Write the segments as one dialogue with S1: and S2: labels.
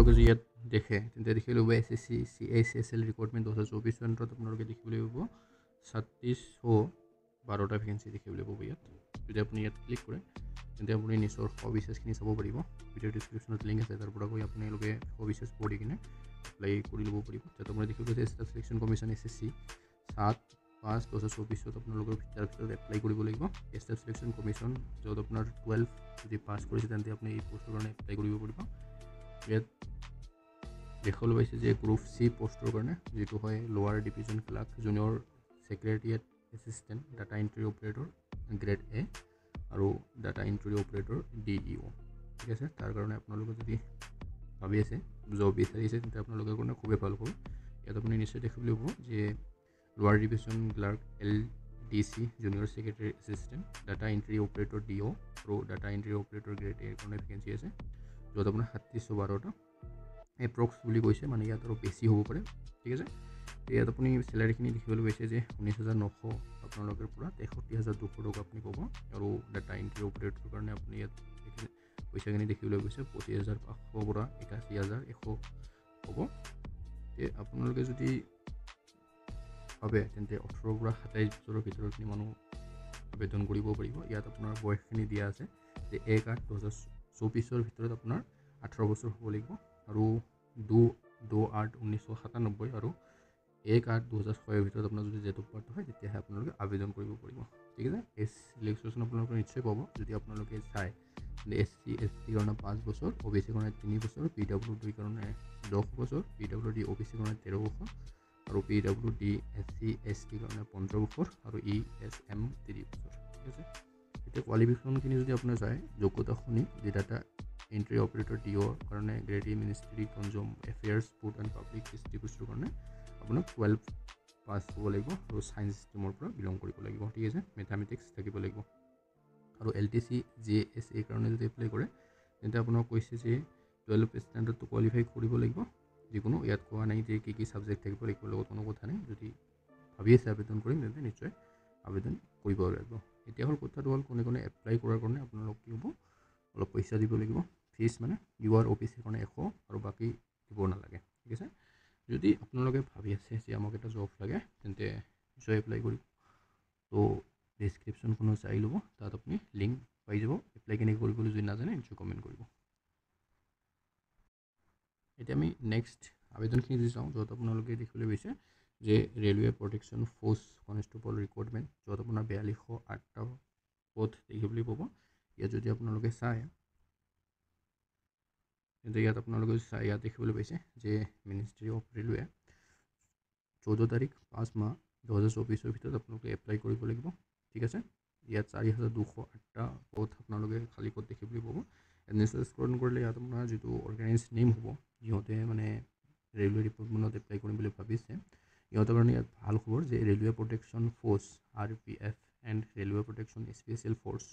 S1: আপোনালোকে যদি ইয়াত দেখে তেন্তে দেখিবলৈ পাব SSC CHSL ৰিক্ৰুটমেণ্ট 2024 চনত আপোনালোকে দেখিবলৈ পাব 3612টা ভেকেঞ্চি দেখিবলৈ পাব ইয়াত। যদি আপুনি ইয়াত ক্লিক কৰে তেন্তে আপুনি নিজৰ সবিশেষখিনি চাব পাৰিব। ভিডিঅ' ডিছক্ৰিপশ্যনত লিংক আছে, তাৰ পৰা গৈ আপোনালোকে সবিশেষ পঢ়ি কিনে এপ্লাই কৰি ল'ব পাৰিব। তাত আপুনি দেখিব যে ষ্টাফ চিলেকশ্যন কমিশ্যন SSC 7/5/2024 আপোনালোকৰ ভিতৰত এপ্লাই কৰিব লাগিব। ষ্টাফ চিলেকশ্যন কমিশ্যন য'ত আপোনাৰ 12 যদি পাছ কৰিছে তেন্তে আপুনি এই পষ্টৰ কাৰণে এপ্লাই কৰিব পাৰিব। ইয়াত দেখিবলৈ পাইছে যে গ্ৰুপ C পষ্টৰ কাৰণে যিটো হয় lower division clerk junior secretariat assistant data entry operator grade A আৰু ডাটা এণ্ট্ৰি অপাৰেটৰ DEO। ঠিক আছে, তাৰ কাৰণে আপোনালোকে যদি ভাবি আছে জব বিচাৰিছে তেন্তে আপোনালোকৰ কাৰণে খুবেই ভাল হ'ব। ইয়াত আপুনি নিশ্চয় দেখিবলৈ পাব যে lower division clerk LDC junior secretary assistant data entry operator DO আৰু data entry operator grade A কাৰণে ভেকেঞ্চি আছে, য'ত আপোনাৰ 3712টা এপ্ৰক্স বুলি কৈছে, মানে ইয়াত আৰু বেছি হ'ব পাৰে। ঠিক আছে, ইয়াত আপুনি চেলাৰীখিনি দেখিবলৈ পাইছে যে 19,900 আপোনালোকৰ পৰা 63,200 টকা আপুনি পাব। আৰু ডাটা এণ্ট্ৰি অপাৰেটৰ কাৰণে আপুনি ইয়াত পইচাখিনি দেখিবলৈ পাইছে 25,500 পৰা 81,100 হ'ব। আপোনালোকে যদি ভাবে তেন্তে 18 পৰা 27 বছৰৰ ভিতৰতখিনি মানুহ আবেদন কৰিব পাৰিব। ইয়াত আপোনাৰ বয়সখিনি দিয়া আছে যে 1/8/2024 ভিতৰত আপোনাৰ 18 বছৰ হ'ব লাগিব আৰু 2/8/1997 আৰু 1/8/2006 ভিতৰত আপোনাৰ যদি ডেট অফ বাৰ্থ হয় তেতিয়াহে আপোনালোকে আবেদন কৰিব পাৰিব। ঠিক আছে, এই ৰিলেক্সেশ্যন আপোনালোকে নিশ্চয় পাব যদি আপোনালোকে চায়। SC ST কাৰণে 5 বছৰ, OBC কাৰণে 3 বছৰ, PWD কাৰণে 10 বছৰ, PWD OBC কাৰণে 13 বছৰ আৰু PWD SC ST কাৰণে 15 বছৰ আৰু ESM 3 বছৰ। ঠিক আছে, এতিয়া কোৱালিফিকেশ্যনখিনি যদি আপোনাৰ চায় যোগ্যতাখিনি যে ডাটা এণ্ট্ৰি অপাৰেটৰ DO কাৰণে grade A ministry consumer affairs food and public ডিষ্ট্ৰিবিউচনৰ কাৰণে আপোনাক 12 পাছ হ'ব লাগিব আৰু ছায়েন্স ষ্ট্ৰীমৰ পৰা বিলং কৰিব লাগিব। ঠিক আছে, মেথামেটিক্স থাকিব লাগিব। আৰু LTC JSA কাৰণে যদি এপ্লাই কৰে তেন্তে আপোনাক কৈছে যে 12 ষ্টেণ্ডাৰ্ডটো কোৱালিফাই কৰিব লাগিব। যিকোনো ইয়াত কোৱা নাই যে কি ছাবজেক্ট থাকিব লাগিব, লগত কোনো কথা নাই। যদি ভাবি আছে আবেদন কৰিম তেন্তে নিশ্চয় আবেদন কৰিব লাগিব। এতিয়া হ'ল কথাটো হ'ল কোনে কোনে এপ্লাই কৰাৰ কাৰণে আপোনালোক কি হ'ব, অলপ পইচা দিব লাগিব। ফিজ মানে UR OBC কাৰণে 100 আৰু বাকী দিব নালাগে। ঠিক আছে, যদি আপোনালোকে ভাবি আছে যে আমাক এটা জব লাগে তেন্তে নিশ্চয় এপ্লাই কৰিব। তো ডিছক্ৰিপশ্যনখনো চাই ল'ব, তাত আপুনি লিংক পাই যাব। এপ্লাই কেনেকৈ কৰিবলৈ যদি নাজানে নিশ্চয় কমেণ্ট কৰিব। এতিয়া আমি নেক্সট আবেদনখিনি যদি চাওঁ, য'ত আপোনালোকে দেখিবলৈ পাইছে যে railway protection force constable recruitment, য'ত আপোনাৰ 4208টা পদ দেখিবলৈ পাব। ইয়াত যদি আপোনালোকে চায় তেন্তে ইয়াত আপোনালোকে ইয়াত দেখিবলৈ পাইছে যে মিনিষ্ট্ৰী অফ ৰেলৱে 14 তাৰিখ 5/5/2024 ভিতৰত আপোনালোকে এপ্লাই কৰিব লাগিব। ঠিক আছে, ইয়াত 4,208টা পদ আপোনালোকে খালী পদ দেখিবলৈ পাব। নিশ্চয় স্ক্ৰল কৰিলে ইয়াত আপোনাৰ যিটো অৰ্গেনাইজ নেম হ'ব, সিহঁতে মানে ৰেলৱে ডিপাৰ্টমেণ্টত এপ্লাই কৰিম বুলি ভাবিছে, ইহঁতৰ কাৰণে ইয়াত ভাল খবৰ যে railway protection force RPF and railway protection special force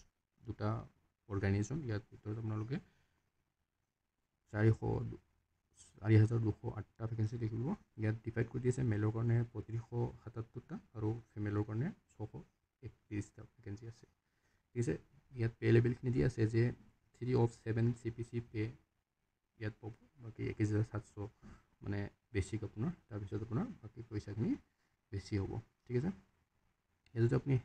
S1: দুটা অৰ্গেনাইজেশ্যন। ইয়াত ভিতৰত আপোনালোকে 4,208টা ভেকেঞ্চি দেখিব। ইয়াত ডিভাইড কৰি দিছে মেলৰ কাৰণে 3577টা আৰু ফিমেলৰ কাৰণে 631টা ভেকেঞ্চি আছে। ঠিক আছে, ইয়াত পে' লেভেলখিনি দি আছে যে 3/7 CPC পে' ইয়াত পাব। বাকী 21,700 মানে বেছিক আপোনাৰ, তাৰপিছত আপোনাৰ বাকী পইচাখিনি বেছি হ'ব। ঠিক আছে, ইয়াত যদি আপুনি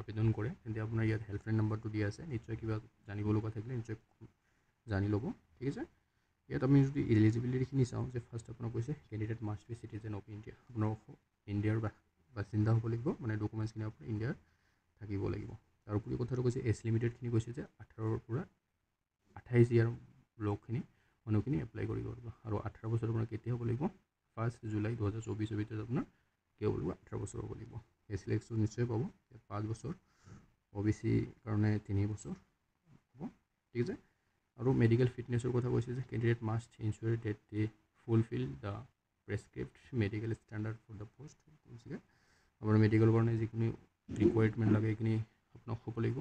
S1: আবেদন কৰে তেন্তে আপোনাৰ ইয়াত হেল্পলাইন নাম্বাৰটো দিয়া আছে, নিশ্চয় কিবা জানিব লগা থাকিলে নিশ্চয় জানি ল'ব। ঠিক আছে, ইয়াত আমি যদি এলিজিবিলিটিখিনি চাওঁ যে ফাৰ্ষ্ট আপোনাক কৈছে candidate must B citizen of India, আপোনাৰ ইণ্ডিয়াৰ বাসিন্দা হ'ব লাগিব, মানে ডকুমেণ্টছখিনি আপোনাৰ ইণ্ডিয়াৰ থাকিব লাগিব। তাৰোপৰি কথাটো কৈছে এজ লিমিটেডখিনি কৈছে যে 18ৰ পৰা 28 ইয়াৰ লগখিনি মানুহখিনি এপ্লাই কৰিব লাগিব। আৰু 18 বছৰ আপোনাৰ কেতিয়া হ'ব লাগিব, 1 জুলাই 2024 ভিতৰত আপোনাৰ কি হ'ব লাগিব, 18 বছৰ হ'ব লাগিব। এজ চিলেকশ্যন নিশ্চয় পাব, 5 বছৰ, OBC কাৰণে 3 বছৰ হ'ব। ঠিক আছে, আৰু মেডিকেল ফিটনেছৰ কথা কৈছে যে candidate must ensure that they fulfil the prescribed medical standard for the post. গতিকে আপোনাৰ মেডিকেলৰ কাৰণে যিখিনি ৰিকুৱাৰমেণ্ট লাগে সেইখিনি আপোনাক হ'ব লাগিব।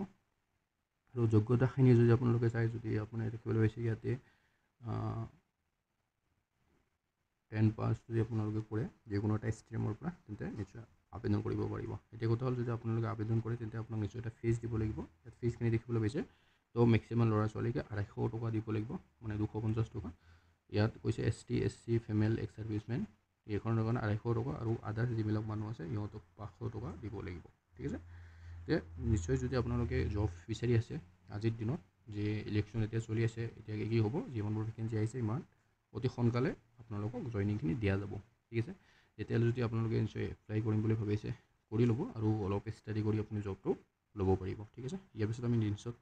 S1: আৰু যোগ্যতাখিনি যদি আপোনালোকে চাই, যদি আপোনাৰ দেখিবলৈ পাইছে ইয়াতে 10 পাছ যদি আপোনালোকে কৰে যিকোনো এটা ষ্ট্ৰীমৰ পৰা তেন্তে নিশ্চয় আবেদন কৰিব পাৰিব। এতিয়া কথা হ'ল যদি আপোনালোকে আবেদন কৰে তেন্তে আপোনাক নিশ্চয় এটা ফিজ দিব লাগিব। ইয়াত ফিজখিনি দেখিবলৈ পাইছে, তো মেক্সিমাম ল'ৰা ছোৱালীকে 250 টকা দিব লাগিব, মানে 250 টকা। ইয়াত কৈছে ST SC female x servicemen এইখনৰ কাৰণে 250 টকা আৰু আদাৰ্ছ যিবিলাক মানুহ আছে সিহঁতক 500 টকা দিব লাগিব ঠিক আছে তে নিশ্চয় যদি আপোনালোকে জব বিচাৰি আছে আজিৰ দিনত যে ইলেকশ্যন এতিয়া চলি আছে এতিয়া কি হ'ব যিমানবোৰ ভেকেঞ্চি আহিছে ইমান অতি সোনকালে আপোনালোকক জইনিংখিনি দিয়া যাব ঠিক আছে তেতিয়ালৈ যদি আপোনালোকে নিশ্চয় এপ্লাই কৰিম বুলি ভাবিছে কৰি ল'ব আৰু অলপ ষ্টাডি কৰি আপুনি জবটো ল'ব পাৰিব ঠিক আছে ইয়াৰ পিছত আমি নিউজত